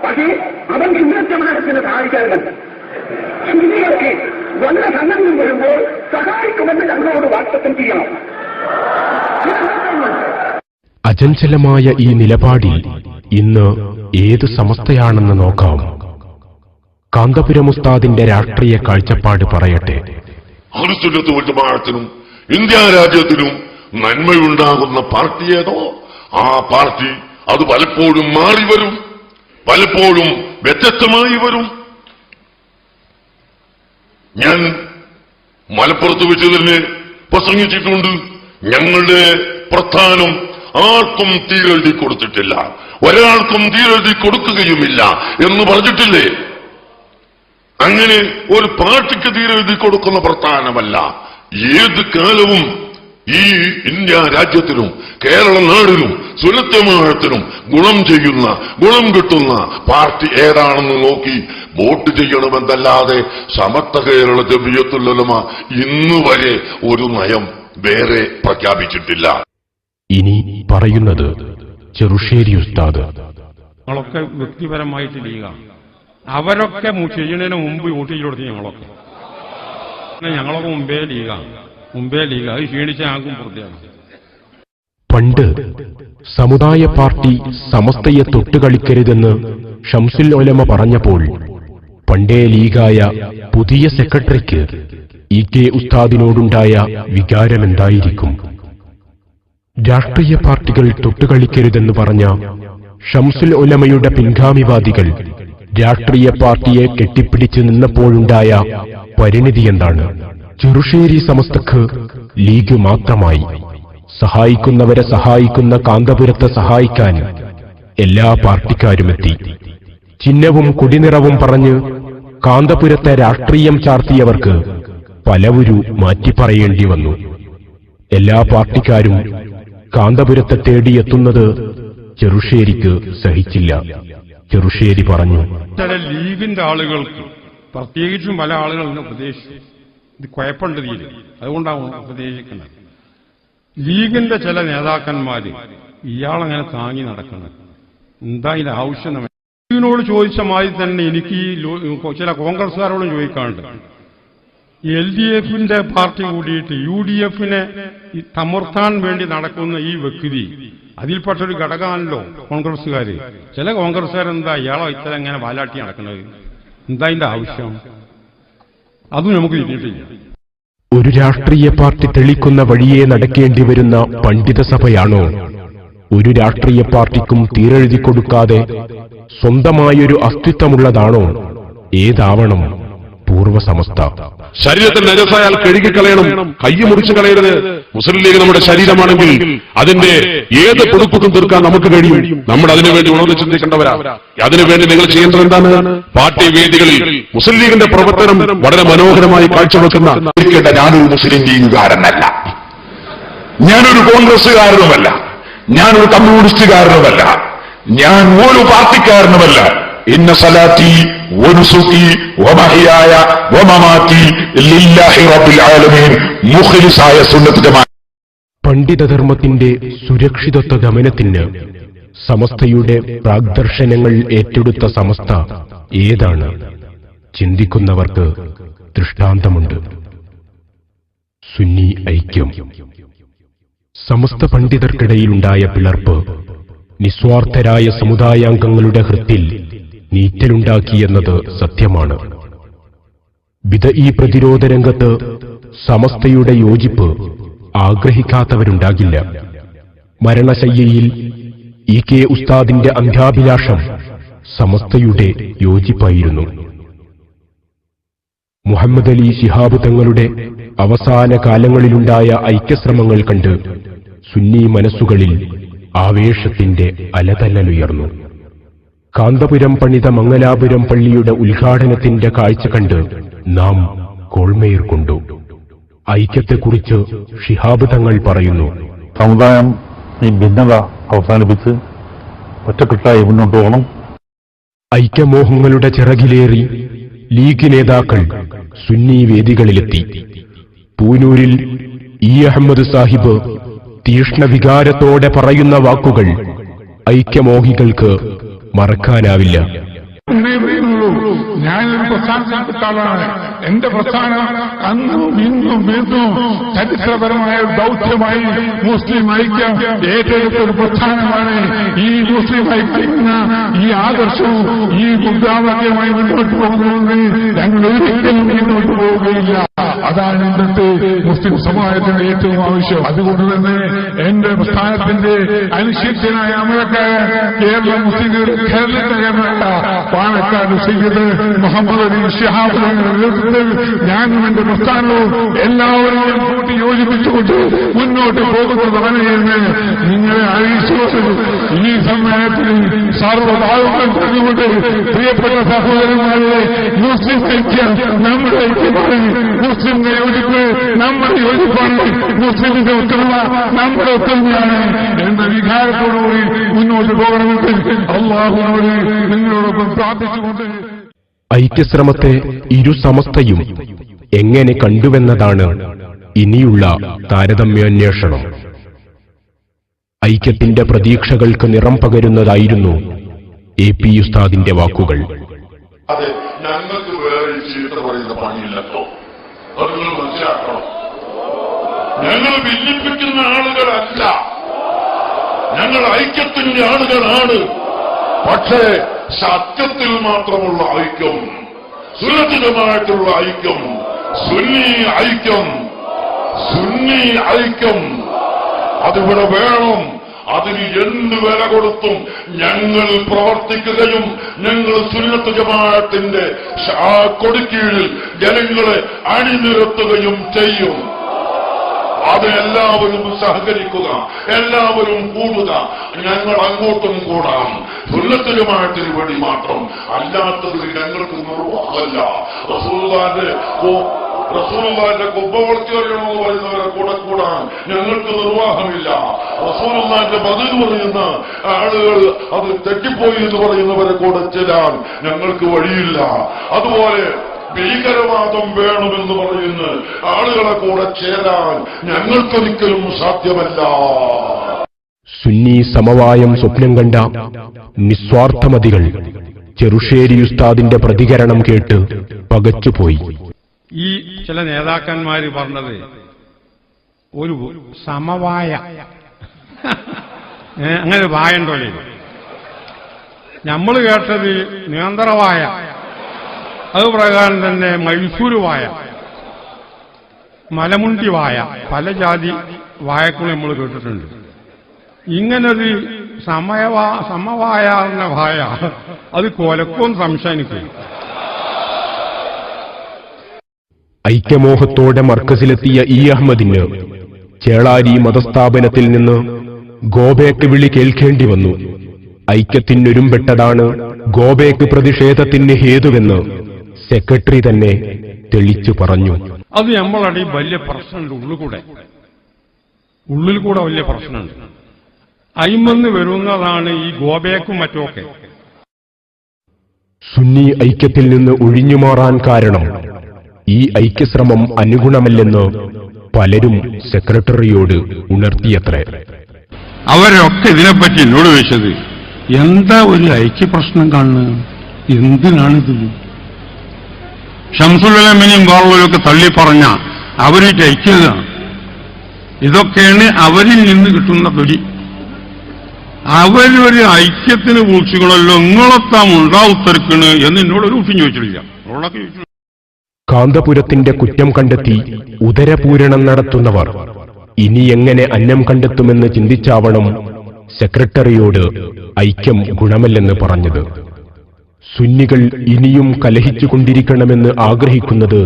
പക്ഷേ അവൻ ഹിന്ദുജമാനത്തിന് സഹായിക്കാറുണ്ട്. ഹിന്ദിയൊക്കെ വല്ല സംഘടനയും വരുമ്പോൾ സഹായിക്കുമെന്ന് ഞങ്ങളോട് വാക്തത്വം ചെയ്യണം. അചഞ്ചലമായ ഈ നിലപാടിൽ ഇന്ന് ഏത് സമസ്തയാണെന്ന് നോക്കാം. കാന്തപുരം ഉസ്താദിന്റെ രാഷ്ട്രീയ കാഴ്ചപ്പാട് പറയട്ടെ. അഹ്ലുസുന്നത്ത് വൽ ജമാഅത്തിനും ഇന്ത്യ രാജ്യത്തിനും നന്മയുണ്ടാകുന്ന പാർട്ടി ഏതോ ആ പാർട്ടി അത് പലപ്പോഴും മാറി വരും, പലപ്പോഴും വ്യത്യസ്തമായി വരും. ഞാൻ മലപ്പുറത്ത് വെച്ച് തന്നെ പ്രസംഗിച്ചിട്ടുണ്ട്. ഞങ്ങളുടെ പ്രസ്ഥാനം ആർക്കും തീരെഴുതി കൊടുത്തിട്ടില്ല, ഒരാൾക്കും തീരെഴുതി കൊടുക്കുകയുമില്ല എന്ന് പറഞ്ഞിട്ടില്ലേ? അങ്ങനെ ഒരു പാർട്ടിക്ക് തീരെഴുതി കൊടുക്കുന്ന പ്രസ്ഥാനമല്ല. ഏത് കാലവും ഈ ഇന്ത്യ രാജ്യത്തിനും കേരള നാടിനും സുന്നത്തുമാഴത്തിനും ഗുണം കിട്ടുന്ന പാർട്ടി ഏതാണെന്ന് നോക്കി വോട്ട് ചെയ്യണമെന്നല്ലാതെ സമസ്ത കേരള ജംഇയ്യത്തുൽ ഉലമ ഇന്നുവരെ ഒരു നയം വേറെ പ്രഖ്യാപിച്ചിട്ടില്ല. ഇനി പറയുന്നത് ചെറുശ്ശേരി ഉസ്താദ്. ഞങ്ങളൊക്കെ വ്യക്തിപരമായിട്ട് ചെയ്യുക, അവരൊക്കെ ചെയ്യുന്നതിന് മുമ്പ് വോട്ട് ചെയ്ത് കൊടുത്ത് ഞങ്ങളൊക്കെ ഞങ്ങളൊക്കെ മുമ്പേ ലീഗാണ്, അത് ക്ഷീണിച്ച ഞങ്ങൾക്കും പൂർത്തിയാണ്. പണ്ട് സമുദായ പാർട്ടി സമസ്തയെ തൊട്ടുകളിക്കരുതെന്ന് ഷംസുൽ ഉലമ പറഞ്ഞപ്പോൾ പണ്ടേ ലീഗായ പുതിയ സെക്രട്ടറിക്ക് EK ഉസ്താദിനോടുണ്ടായ വികാരമെന്തായിരിക്കും? രാഷ്ട്രീയ പാർട്ടികൾ തൊട്ടുകളിക്കരുതെന്ന് പറഞ്ഞ ഷംസുൽ ഉലമയുടെ പിൻഗാമിവാദികൾ രാഷ്ട്രീയ പാർട്ടിയെ കെട്ടിപ്പിടിച്ചു നിന്നപ്പോഴുണ്ടായ പരിണിതി എന്താണ്? ചെറുശ്ശേരി സമസ്തക്ക് ലീഗ് മാത്രമായി. സഹായിക്കുന്നവരെ സഹായിക്കുന്ന കാന്തപുരത്തെ സഹായിക്കാൻ എല്ലാ പാർട്ടിക്കാരുമെത്തി. ചിഹ്നവും കൊടിനിറവും പറഞ്ഞ് കാന്തപുരത്തെ രാഷ്ട്രീയം ചാർത്തിയവർക്ക് പലവരു മാറ്റിപ്പറയേണ്ടി വന്നു. എല്ലാ പാർട്ടിക്കാരും കാന്തപുരത്തെ തേടിയെത്തുന്നത് ചെറുശ്ശേരിക്ക് സഹിച്ചില്ല. ചെറുശ്ശേരി പറഞ്ഞു, ചില ലീഗിന്റെ ആളുകൾക്ക് പ്രത്യേകിച്ചും പല ആളുകളും ഉപദേശിച്ചു, ഇത് കുഴപ്പമുണ്ട് തീരെ, അതുകൊണ്ടാണ് ഉപദേശിക്കുന്നത്. ലീഗിന്റെ ചില നേതാക്കന്മാര് ഇയാളങ്ങനെ താങ്ങി നടക്കുന്നത് എന്താ ഇതിന്റെ ആവശ്യം? ലീഗിനോട് ചോദിച്ച മാതിരി തന്നെ എനിക്ക് ചില കോൺഗ്രസ്സുകാരോടും ചോദിക്കാറുണ്ട്. LDFന്റെ പാർട്ടി കൂടിയിട്ട് UDFനെ തമർത്താൻ വേണ്ടി നടക്കുന്ന ഈ വ്യക്തി അതിൽപ്പെട്ടൊരു ഘടകമാണല്ലോ കോൺഗ്രസ്സുകാര്. ചില കോൺഗ്രസ്സുകാരെന്താ ഇയാളോ ഇത്തരം എങ്ങനെ വാലാട്ടി നടക്കുന്നത്? എന്താ ഇതിന്റെ ആവശ്യം? അതും നമുക്ക് തിരിഞ്ഞിട്ടില്ല. ഒരു രാഷ്ട്രീയ പാർട്ടി തെളിക്കുന്ന വഴിയെ നടക്കേണ്ടി വരുന്ന പണ്ഡിത സഭയാണോ ഒരു രാഷ്ട്രീയ പാർട്ടിക്കും തീരെഴുതി കൊടുക്കാതെ സ്വന്തമായൊരു അസ്തിത്വമുള്ളതാണോ? ഏതാവണം പൂർവ്വസമസ്ത? ശരീരത്തിൽ നജസായാൽ കഴുകിക്കളയണം, കൈ മുറിച്ചു കളയരുത്. മുസ്ലിം ലീഗ് നമ്മുടെ ശരീരമാണെങ്കിൽ അതിന്റെ ഏത് പുതുക്കുത്തും തീർക്കാൻ നമുക്ക് കഴിയും. നമ്മൾ അതിനുവേണ്ടി ഉണർന്ന് ചിന്തിക്കേണ്ടവരാ. അതിനുവേണ്ടി നിങ്ങൾ ചെയ്യേണ്ടത് എന്താണ്? പാർട്ടി വേദികളിൽ മുസ്ലിം ലീഗിന്റെ പ്രവർത്തനം വളരെ മനോഹരമായി കാഴ്ചവെക്കുന്ന ഞാനൊരു മുസ്ലിം ലീഗുകാരനല്ല, ഞാനൊരു കോൺഗ്രസ്സുകാരനുമല്ല, ഞാനൊരു കമ്മ്യൂണിസ്റ്റുകാരനുമല്ല, ഞാൻ ഒരു പാർട്ടിക്കാരനുമല്ല. ഇന്ന സലാത്തി വനുസുക്കി വമഹിയായ വമമാതി ലില്ലാഹി റബ്ബിൽ ആലമീൻ മുഖ്ലിസായ സുന്നത്ത് ജമാഅത്ത്. പണ്ഡിതധർമ്മത്തിന്റെ സുരക്ഷിതത്വ ഗമനത്തിന് സമസ്തയുടെ പ്രാഗ്ദർശനങ്ങൾ ഏറ്റെടുത്ത സമസ്ത ഏതാണ്? ചിന്തിക്കുന്നവർക്ക് ദൃഷ്ടാന്തമുണ്ട്. സുന്നി ഐക്യം. സമസ്ത പണ്ഡിതർക്കിടയിലുണ്ടായ പിളർപ്പ് നിസ്വാർത്ഥരായ സമുദായാംഗങ്ങളുടെ ഹൃത്തിൽ നീറ്റലുണ്ടാക്കിയെന്നത് സത്യമാണ്. ബിദ്അഈ പ്രതിരോധ രംഗത്ത് സമസ്തയുടെ യോജിപ്പ് ആഗ്രഹിക്കാത്തവരുണ്ടാകില്ല. മരണശയ്യയിൽ EK ഉസ്താദിന്റെ അന്ത്യാഭിലാഷം സമസ്തയുടെ യോജിപ്പായിരുന്നു. മുഹമ്മദ് അലി ശിഹാബ് തങ്ങളുടെ അവസാന കാലങ്ങളിലുണ്ടായ ഐക്യശ്രമങ്ങൾ കണ്ട് സുന്നി മനസ്സുകളിൽ ആവേശത്തിന്റെ അലതല്ലലുയർന്നു. കാന്തപുരം പണിത മംഗലാപുരം പള്ളിയുടെ ഉദ്ഘാടനത്തിന്റെ കാഴ്ച കണ്ട് നാം കോൾമേർ കൊണ്ടു. ഐക്യത്തെക്കുറിച്ച് ശിഹാബ് തങ്ങൾ പറയുന്നു, സമുദായം ഈ ഭിന്നത അവസാനിപ്പിച്ച് ഒറ്റക്കെട്ടായി മുന്നോട്ട് പോകണം. ഐക്യമോഹങ്ങളുടെ ചിറകിലേറി ലീഗ് നേതാക്കൾ സുന്നി വേദികളിലെത്തി. പൂനൂരിൽ അഹമ്മദ് സാഹിബ് തീഷ്ണവികാരത്തോടെ പറയുന്ന വാക്കുകൾ ഐക്യമോഹികൾക്ക് മറക്കാനാവില്ല. ഞാനൊരു പ്രസ്ഥാനത്തിൽപ്പെട്ട ആളാണ്. എന്റെ പ്രസ്ഥാനം അന്നും ഇന്നും വീണ്ടും ചരിത്രപരമായ ദൗത്യമായി മുസ്ലിം ഐക്യം ഏറ്റെടുത്ത ഒരു പ്രസ്ഥാനമാണ്. ഈ മുസ്ലിം ഐക്യമെന്ന ഈ ആദർശവും ഈ മുദ്രാവാക്യമായി മുന്നോട്ട് പോകുന്നത് ഞങ്ങൾ ഒരിക്കലും മുന്നോട്ട് പോവുകയില്ല. അതാണ് ഇന്നത്തെ മുസ്ലിം സമുദായത്തിന്റെ ഏറ്റവും ആവശ്യം. അതുകൊണ്ട് തന്നെ എന്റെ പ്രസ്ഥാനത്തിന്റെ അനുശിഷ്ടനായ അമരക്കാരൻ കേരള മുസ്ലിം കേരളത്തിലെ പാണക്കാട് സയ്യിദ് മുഹമ്മദ് അലി ശിഹാബിന്റെ നേതൃത്വത്തിൽ ഞാനും എന്റെ പ്രസ്ഥാനവും എല്ലാവരെയും കൂട്ടി യോജിപ്പിച്ചുകൊണ്ട് മുന്നോട്ട് പോകുന്നതാണ് എന്ന് നിങ്ങളെ അറിയിച്ചുകൊണ്ട് ഈ സമ്മേളനത്തിൽ സർവ്വഭാവങ്ങൾ പറഞ്ഞുകൊണ്ട് പ്രിയപ്പെട്ട സഹോദരന്മാരെ, മുസ്ലിം ഐക്യം നമ്മുടെ ഐക്യമാണ്, മുസ്ലിമിന്റെ യോജിപ്പ് നമ്മുടെ യോജിപ്പാണ്, മുസ്ലിമിന്റെ ഒത്തൊരുമ നമ്മുടെ ഒത്തൊരുമയാണ് എന്ന വികാരത്തോടുകൂടി മുന്നോട്ട് പോകണമെന്ന് അള്ളാഹുവിനോട് നിങ്ങളോടൊപ്പം പ്രാർത്ഥിച്ചുകൊണ്ട് ഐക്യശ്രമത്തെ ഇരു സമസ്തയും എങ്ങനെ കണ്ടുവെന്നതാണ് ഇനിയുള്ള താരതമ്യാന്വേഷണം. ഐക്യത്തിന്റെ പ്രതീക്ഷകൾക്ക് നിറം പകരുന്നതായിരുന്നു AP ഉസ്താദിന്റെ വാക്കുകൾ. അതെ, ഞങ്ങൾക്ക് വേറെ ചീത്ത പറയുന്ന പണിയില്ലല്ലോ. അത് നിങ്ങൾ മനസ്സിലാക്കണം. ഞങ്ങൾ ഭിന്നിപ്പിക്കുന്ന ആളുകളല്ല, ഞങ്ങൾ ഐക്യത്തിന്റെ ആളുകളാണ്. പക്ഷേ സത്യത്തിൽ മാത്രമുള്ള ഐക്യം, സുരക്ഷിതമായിട്ടുള്ള ഐക്യം, സുന്നി ഐക്യം, സുന്നി ഐക്യം അതിവിടെ വേണം. അതിന് എന്ത് വില കൊടുത്തും ഞങ്ങൾ പ്രവർത്തിക്കുകയും ഞങ്ങൾ സുന്നത്ത് ജമാഅത്തിന്റെ ആ കൊടിക്കീഴിൽ ജനങ്ങളെ അണിനിരത്തുകയും ചെയ്യും. അത് എല്ലാവരും സഹകരിക്കുക, എല്ലാവരും കൂടുക. ഞങ്ങൾ അങ്ങോട്ടും കൂടാം, സുന്നത്ത് ജമാഅത്തിന് വേണ്ടി മാത്രം. അല്ലാത്തതിൽ ഞങ്ങൾക്ക് നിർവാഹമല്ല. റസൂലുള്ളാഹിന്റെ കുബ്ബ വളർത്തി വരണമെന്ന് പറയുന്നവരെ കൂടെ കൂടാൻ ഞങ്ങൾക്ക് നിർവാഹമില്ല. റസൂലുള്ളാഹിന്റെ ബദൽ പറയുന്ന ആളുകൾ അത് തെറ്റിപ്പോയി എന്ന് പറയുന്നവരെ കൂടെ ചെല്ലാൻ ഞങ്ങൾക്ക് വഴിയില്ല. അതുപോലെ ഭീകരവാദം വേണമെന്ന് പറയുന്ന ആളുകളെ കൂടെ ചേരാൻ ഞങ്ങൾക്കൊരിക്കലും സാധ്യമല്ല. സുന്നി സമവായം സ്വപ്നം കണ്ട നിസ്വാർത്ഥമതികൾ ചെറുശ്ശേരി ഉസ്താദിന്റെ പ്രതികരണം കേട്ട് പകച്ചുപോയി. ഈ ചില നേതാക്കന്മാര് പറഞ്ഞത് ഒരു സമവായ അങ്ങനെ വായണ്ടോ? നമ്മൾ കേട്ടത് നിയന്ത്രവായ, അത് പ്രകാരം തന്നെ മൈസൂര് വായ, മലമുണ്ടി വായ, പല ജാതി വായക്കുകൾ നമ്മൾ കേട്ടിട്ടുണ്ട്. ഇങ്ങനൊരു സമവായ എന്ന വായ അത് കൊലക്കും സംശയിക്കും. ഐക്യമോഹത്തോടെ മർക്കസിലെത്തിയ ഇ അഹമ്മദിന് ചേളാരി മതസ്ഥാപനത്തിൽ നിന്ന് ഗോബേക്ക് വിളി കേൾക്കേണ്ടി വന്നു. ഐക്യത്തിനൊരുമ്പെട്ടതാണ് ഗോബേക്ക് പ്രതിഷേധത്തിന് ഹേതുവെന്ന് സെക്രട്ടറി തന്നെ തെളിച്ചു പറഞ്ഞു. അത് നമ്മളടി വലിയ പ്രശ്നമുണ്ട്. ഉള്ളിൽ കൂടെ വലിയ പ്രശ്നമുണ്ട്. അയിമെന്ന് വരുന്നതാണ് ഈ ഗോബേക്കും മറ്റുമൊക്കെ. സുന്നി ഐക്യത്തിൽ നിന്ന് ഒഴിഞ്ഞുമാറാൻ കാരണം ഈ ഐക്യശ്രമം അനുഗുണമല്ലെന്ന് പലരും സെക്രട്ടറിയോട് ഉണർത്തിയത്രേ. അവരൊക്കെ ഇതിനെപ്പറ്റി എന്നോട് ചോദിച്ചത്, എന്താ ഒരു ഐക്യപ്രശ്നം കാണുന്നത്, എന്തിനാണിത്? ഷംസുലുലമയും വേറുള്ളവരൊക്കെ തള്ളിപ്പറഞ്ഞ അവരിട്ട് ഐക്യതാണ്. ഇതൊക്കെയാണ് അവരിൽ നിന്ന് കിട്ടുന്ന തൊലി. അവരൊരു ഐക്യത്തിന് വിളിച്ചുകളല്ലോ, നിങ്ങളെത്താം ഉണ്ടാവുത്തരക്കണ് എന്ന് എന്നോടൊരു കുട്ടി ചോദിച്ചിട്ടില്ല. കാന്തപുരത്തിന്റെ കുറ്റം കണ്ടെത്തി ഉദരപൂരണം നടത്തുന്നവർ ഇനി എങ്ങനെ അന്നം കണ്ടെത്തുമെന്ന് ചിന്തിച്ചാവണം സെക്രട്ടറിയോട് ഐക്യം ഗുണമല്ലെന്ന് പറഞ്ഞത്. സുന്നികൾ ഇനിയും കലഹിച്ചുകൊണ്ടിരിക്കണമെന്ന് ആഗ്രഹിക്കുന്നത്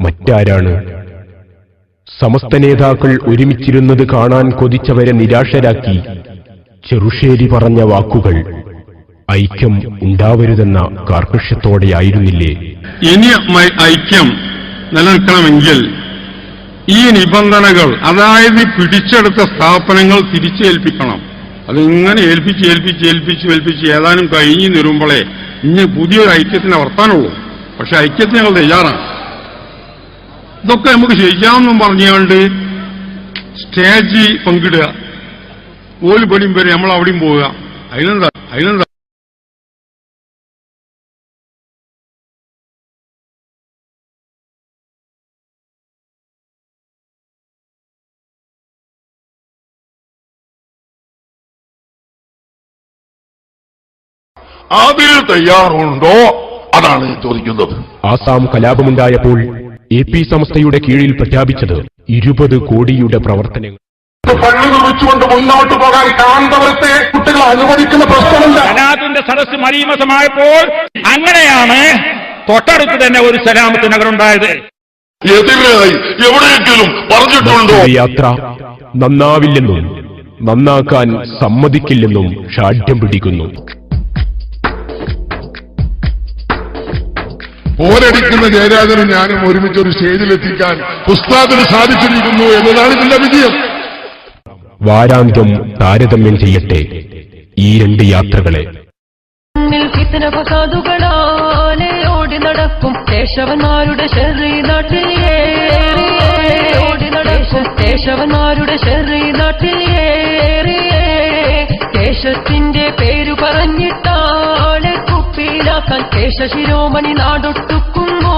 മറ്റാരാണ്? സമസ്ത നേതാക്കൾ ഒരുമിച്ചിരുന്നത് കാണാൻ കൊതിച്ചവരെ നിരാശരാക്കി ചെറുശ്ശേരി പറഞ്ഞ വാക്കുകൾ ഐക്യം ഉണ്ടാവരുതെന്ന കാർക്കശ്യത്തോടെയായിരുന്നില്ലേ? ഇനി ഐക്യം നിലനിൽക്കണമെങ്കിൽ ഈ നിബന്ധനകൾ, അതായത് പിടിച്ചെടുത്ത സ്ഥാപനങ്ങൾ തിരിച്ചേൽപ്പിക്കണം. അതിങ്ങനെ ഏൽപ്പിച്ച് ഏതാനും കഴിഞ്ഞു നിരുമ്പോഴേ ഇനി പുതിയൊരു ഐക്യത്തിന് വർത്താനുള്ളൂ. പക്ഷെ ഐക്യത്തിന് ഞങ്ങൾ തയ്യാറാണ്. ഇതൊക്കെ നമുക്ക് ചെയ്യാമെന്നും പറഞ്ഞുകൊണ്ട് സ്റ്റേജ് പങ്കിടുക, ഓല് പടിയും വരെ നമ്മൾ അവിടെയും പോവുക. അതിനെന്താ അതിന് തയ്യാറുണ്ടോ? അതാണ് ചോദിക്കുന്നത്. ആസാം കലാപമുണ്ടായപ്പോൾ AP സംസ്ഥയുടെ കീഴിൽ പ്രഖ്യാപിച്ചത് 20 കോടിയുടെ പ്രവർത്തനങ്ങൾ. പള്ളി നിർമ്മിച്ചുകൊണ്ട് മുന്നോട്ട് പോകാൻ കാന്തപുരത്തെ കുട്ടികൾ അനുവദിക്കുന്ന പ്രശ്നമില്ല. സലാത്തിന്റെ സദസ് മരീമസമായപ്പോൾ അങ്ങനെയാണ് തൊട്ടടുത്ത് തന്നെ ഒരു സലാമത്ത് നഗറുണ്ടായത്. എതിരായി എവിടെയെങ്കിലും പറഞ്ഞിട്ടുണ്ടോ? യാത്ര നന്നാവില്ലെന്നും നന്നാക്കാൻ സമ്മതിക്കില്ലെന്നും ഷാഠ്യം പിടിക്കുന്നു. പോരടിക്കുന്ന ജയരാജനും ഞാനും ഒരുമിച്ച് ഒരു സ്റ്റേജിലെത്തിക്കാൻ ഉസ്താദിന് സാധിച്ചിരിക്കുന്നു എന്നതാണ് ഇതിന്റെ വിജയം. വാരാന്ത്യം ചെയ്യട്ടെ ഈ 2 യാത്രകളെ. ഓടി നടക്കും കേശവന്മാരുടെ ശരീ നാട്ടിലേ, ഓടി നടക്കും കേശവന്മാരുടെ ശരീ നാട്ടിലേ. കേശത്തിന്റെ പേരു പറഞ്ഞിട്ടാണ് കുപ്പിയിലാക്കാൻ കേശ ശിരോമണി നാടൊട്ടുക്കുമ്പോ